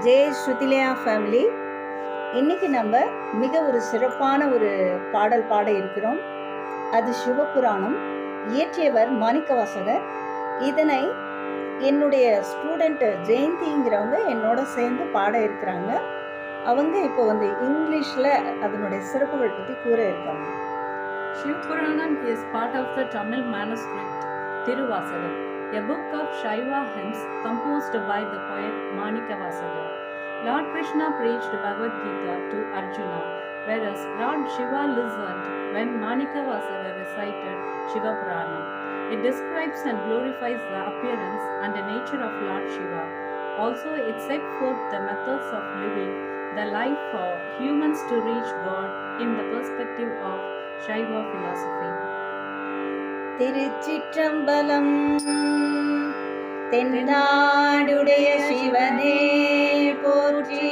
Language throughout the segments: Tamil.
ஜெய் ஸ்ருதிலயா ஃபேமிலி. இன்னைக்கு நம்ம மிக ஒரு சிறப்பான ஒரு பாடல் பாட இருக்கிறோம். அது சிவபுராணம். இயற்றியவர் மாணிக்கவாசகர். இதனை என்னுடைய ஸ்டூடெண்ட் ஜெயந்திங்கிறவங்க என்னோட சேர்ந்து பாட இருக்கிறாங்க. அவங்க இப்போ இங்கிலீஷில் அதனுடைய சிறப்புகள் பற்றி கூற இருக்காங்க. Shivapuranam is part of the Tamil manuscript Tiruvasagam, a book of Shaiva hymns composed by the poet Manikavasagar. Lord Krishna preached Bhagavad Gita to Arjuna, whereas Lord Shiva listened when Manikavasagar recited Shivapuranam. It describes and glorifies the appearance and the nature of Lord Shiva. Also, it set forth the methods of living the life for humans to reach God in the perspective of Shaiva philosophy. திருச்சிற்றம்பலம். தென்னாடுடைய சிவனே போற்றி,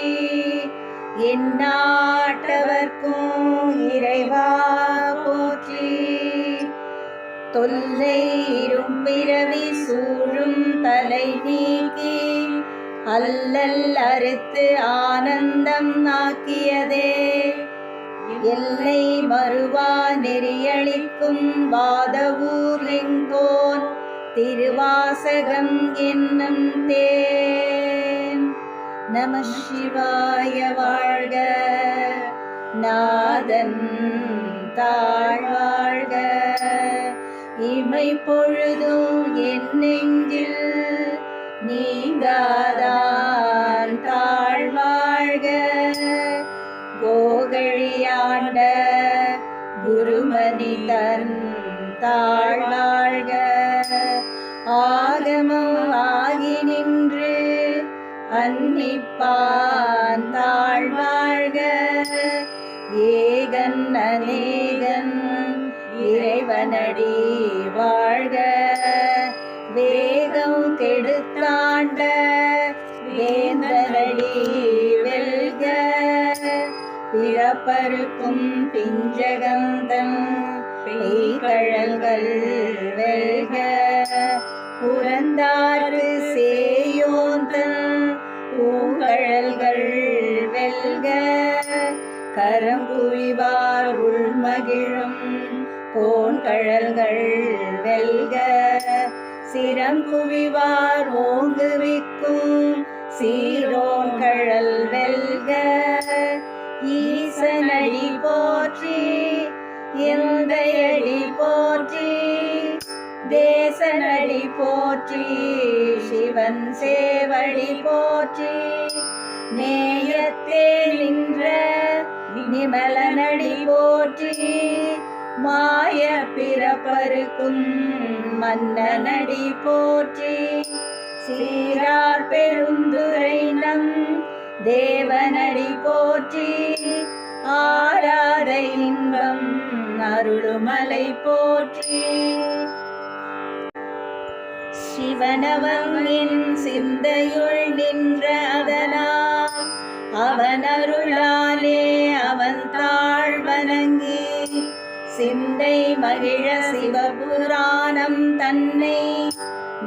எந்நாட்டவர்க்கும் இறைவா போற்றி. தொல்லை இரும்பிறவி சூழும் தலை நீக்கி அல்லல் அறுத்து ஆனந்தம் ஆக்கியதே. எல்லை மறுவா நெறியளிக்கும் வாதவூர் எங்கோன் திருவாசகம் என்னும் தேன். நம சிவாய வாழ்க, நாதன் தாழ்வாழ்க. இமை பொழுதும் என் நெஞ்சில் நீங்காதான் தாழ்வாழ்க. கோகழியாண்ட குருமணி தன் தாழ்வாழ்க. ஆகமம் ஆகி நின்று அன்னிப்பான் தாழ்வாழ்க. ஏகன் அநேகன் இறைவனடி வாழ்க. வேகம் கெடுத்தாண்ட வேந்தனடி வெல்க. பிறப்பருக்கும் பிஞ்சகந்தன் பெய்கழல்கள் வெல்க. புறந்தார்க்கு சேயோந்தன் பூங்கழல்கள் வெல்க. கரம் குவிவார் உள்மகிழும் போன்கழல்கள் வெல்க. சிரம் குவிவார் ஓங்குவிக்கும் சீரோன்கழல் வெல்க. ஈசனடி போற்றி, எந்தையடி போற்றி. தேசனடி போற்றி, சிவன் சேவடி போற்றி. நேயத்தே நின்ற நிமலனடி போற்றி. மாய பிறப்பருக்கும் மன்னனடி போற்றி. சீரார் பெருந்துரை நம் தேவனடி போற்றி. ஆராத இன்பம் அருளுமலை போற்றி. சிவனவங்கின் சிந்தையுள் நின்ற அதனால் அவன் அருளாலே அவன் தாழ் வணங்கி சிந்தை மகிழ சிவபுராணம் தன்னை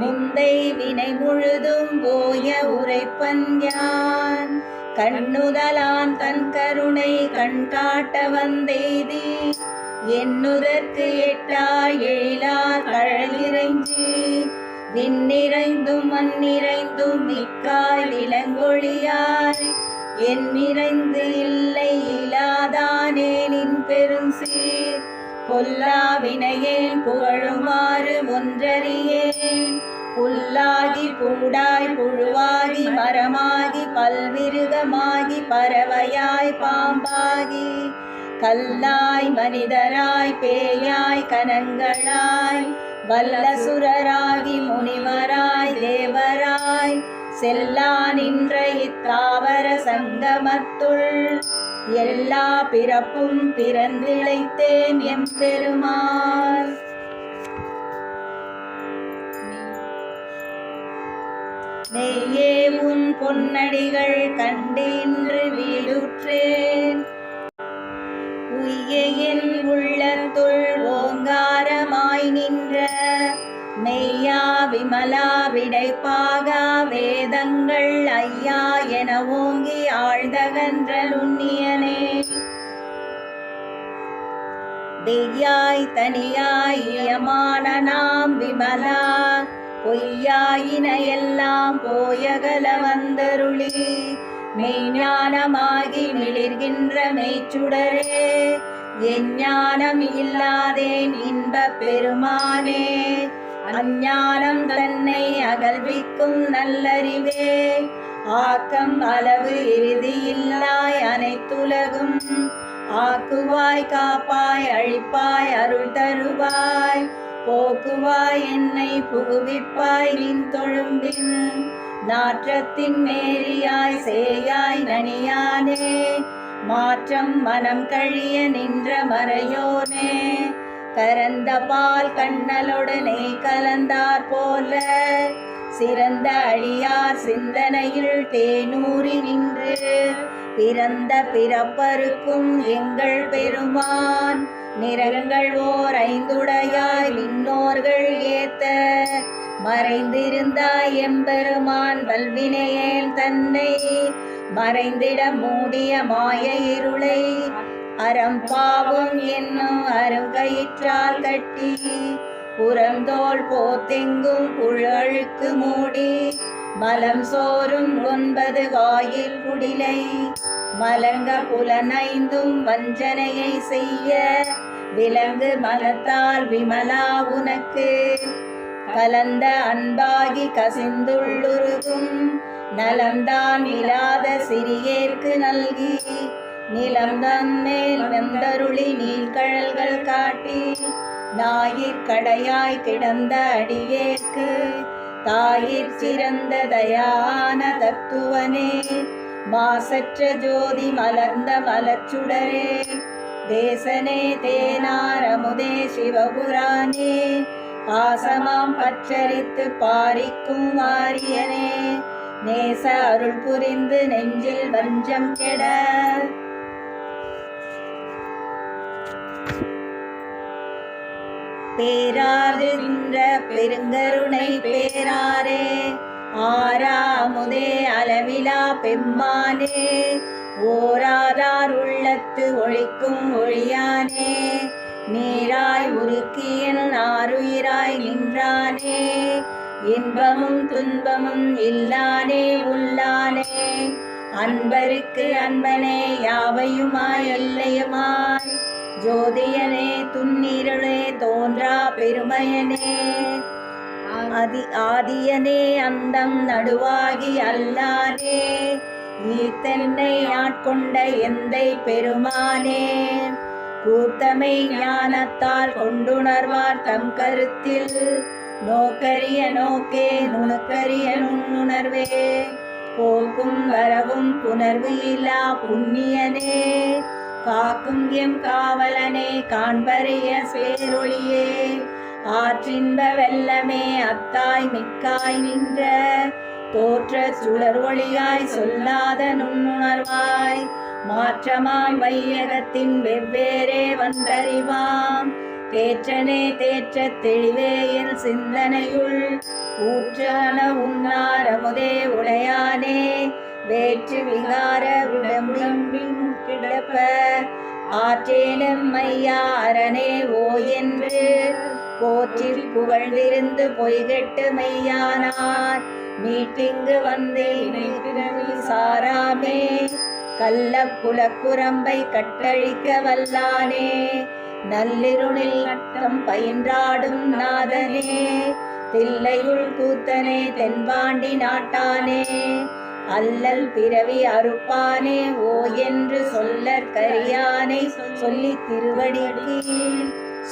முந்தை வினை முழுதும் போய உரைப்பன் யான். கண்ணுதலான் தன் கருணை கண்காட்ட வந்தெய்தி என்னுதற்கு எட்டாய் எழிலார் கழலிறைஞ்சி விண்ணிறைந்தும் மண்ணிறைந்தும் மிக்காய் விலங்கொழியாய் எண்ணிறைந்து இல்லை இல்லாதானே நின் பெருஞ்சீர். பொல்லா வினையேன் புகழுமாறு ஒன்றறியேன். புல்லாகி பூடாய் புழுவாகி மரமாகி பல்விருகமாகி பறவையாய் பாம்பாகி கல்லாய் மனிதராய் பேயாய் கனங்களாய் வல்லசுரராகி முனிவராய் தேவராய் செல்லா நின்ற இத்தாவர சங்கமத்துள் எல்லா பிறப்பும் பிறந்திழைத்தேன் எம்பெருமாள். நெய்யே உன் பொன்னடிகள் கண்டு இன்று வீடுற்றேன். உய்ய என் உள்ளத்துள் ஓங்காரமாய் நின்ற மெய்யா விமலா விடைப்பாகா வேதங்கள் ஐயா என ஓங்கி ஆழ்ந்தகன்ற நுண்ணியனே. வெய்யாய் தனியாய் இயமான நாம் விமலா பொய்யாயின எல்லாம் போயகல வந்தருளி மெய்ஞானமாகி மிளிர்கின்ற மெய்ச்சுடரே எஞ்ஞானம் இல்லாதேன் இன்பப் பெருமானே. அஞ்ஞானம் தன்னை அகல்விக்கும் நல்லறிவே ஆக்கம் அளவு இறுதியில்லாய் அனைத்துலகும் ஆக்குவாய் காப்பாய் அழிப்பாய் அருள் தருவாய் போக்குவாய் என்னை புகுவிப்பாய் நின் தொழும்பின் நாற்றத்தின் மேரியாய் சேயாய் நனியானே. மாற்றம் மனம் கழிய நின்ற மறையோனே கரந்த பால் கண்ணலுடனே கலந்தார் போல சிறந்த அழியார் சிந்தனையில் தேனூறி நின்று பிறந்த பிறப்பருக்கும் எங்கள் பெருமான் நிறங்கள் ஓர் ஐந்துடையாய் விண்ணோர்கள் ஏத்த மறைந்திருந்தாய் எம்பெருமான் வல்வினையேன் தன்னை மறைந்திட மூடிய மாய இருளை அறம்பாவும் என்னும் அருங்கயிற்றால் கட்டி புறந்தோள் போத்தெங்கும் புழழுக்கு மூடி மலம் சோறும் 9 வாயில் குடிலை மலங்க புலனைந்தும் வஞ்சனையை செய்ய விலங்கு மனத்தால் விமலா உனக்கு கலந்த அன்பாகி கசிந்துள்ளுருகும் நலம்தான் இல்லாத சிறியேற்கு நல்கி நிலம்தான் மேல் வெந்தருளி நீழ்கழல்கள் காட்டி ஞாயிற்கடையாய் கிடந்த அடியேற்கு தாயிற் சிறந்த தயான தத்துவனே மாசற்ற ஜோதி மலர்ந்த மலர்ச்சுடரே தேசனே தேனாரமுதே சிவபுராணே பாசமாம் பற்றரித்து பாரிக்கும் வாரியனே நேச அருள் புரிந்து நெஞ்சில் வஞ்சம் கெட பேராறுகின்ற பெருங்கருணை பேராரே ஆறாமுதே அளவிலா பெம்மானே ஓராதார் உள்ளத்து ஒழிக்கும் ஒழியானே நீராய் உருக்கியன் ஆருயிராய் நின்றானே இன்பமும் துன்பமும் இல்லானே உள்ளானே அன்பருக்கு அன்பனே யாவையுமாய் எல்லையுமாய் ஜோதியனே துன்னிருளே தோன்றா பெருமையனே ஆதியனே அந்தம் நடுவாகி அல்லானே ஈத்தென்னை ஆட்கொண்ட எந்தை பெருமானே கூத்தமை ஞானத்தால் கொண்டுணர்வார் தம் கருத்தில் நோக்கரிய நோக்கே நுணுக்கரிய நுண்ணுணர்வே போக்கும் வரவும் புணர்வு இல்லா புண்ணியனே காக்கும் எம் காவலனே காண்பறிய பேரொளியே ஆற்றின்ப வெள்ளமே அத்தாய் மிக்காய் நின்ற தோற்ற சுடர் ஒளியாய் சொல்லாத நுண்ணுணர்வாய் மாற்றமாய் வையகத்தின் வெவ்வேறே வந்தறிவாம் தேற்றனே தேற்ற தெளிவே என் சிந்தனையுள் ஊற்றான உன்னாரமுதே உடையானே வேற்று விகார விடம்பின் கிடப்ப ஆற்றேனும் மையா அரணே ஓ என்று போற்றி புகழ்ந்திருந்து பொய்கெட்டு மெய்யானார் மீட்டிங்கு வந்தே பிறவி சாராமே கள்ள புலக்குரம்பை கட்டழிக்க வல்லானே நல்லிருளில் நட்டம் பயின்றாடும் நாதனே தில்லையுள் கூத்தனே தென்பாண்டி நாட்டானே அல்லல் பிறவி அறுப்பானே ஓ என்று சொல்லற் கரியானை சொல்லி திருவடிக்கு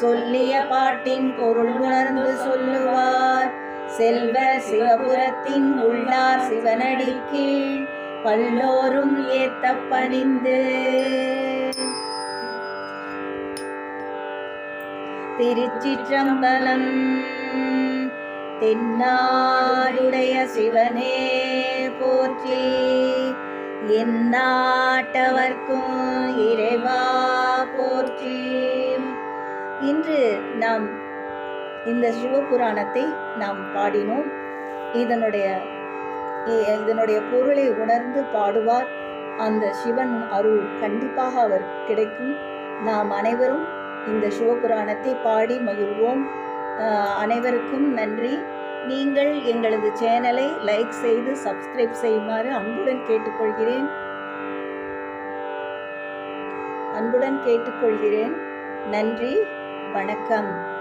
சொல்லிய பாட்டின் பொருள் உணர்ந்து சொல்லுவார் செல்வ சிவபுரத்தின் உள்ளார் சிவனடி கீழ் பல்லோரும் ஏத்த பணிந்து திருச்சிற்றம்பலம். தென்னாடுடைய சிவனே போற்றி எந்நாட்டவர்க்கும் இறைவா போற்றி. இன்று நாம் இந்த சிவபுராணத்தை நாம் பாடினோம். இதனுடைய இதனுடைய பொருளை உணர்ந்து பாடுவார். அந்த சிவன் அருள் கண்டிப்பாக அவர் கிடைக்கும். நாம் அனைவரும் இந்த சிவபுராணத்தை பாடி மகிழ்வோம். அனைவருக்கும் நன்றி. நீங்கள் எங்களது சேனலை லைக் செய்து சப்ஸ்கிரைப் செய்யுமாறு அன்புடன் கேட்டுக்கொள்கிறேன். நன்றி, வணக்கம்.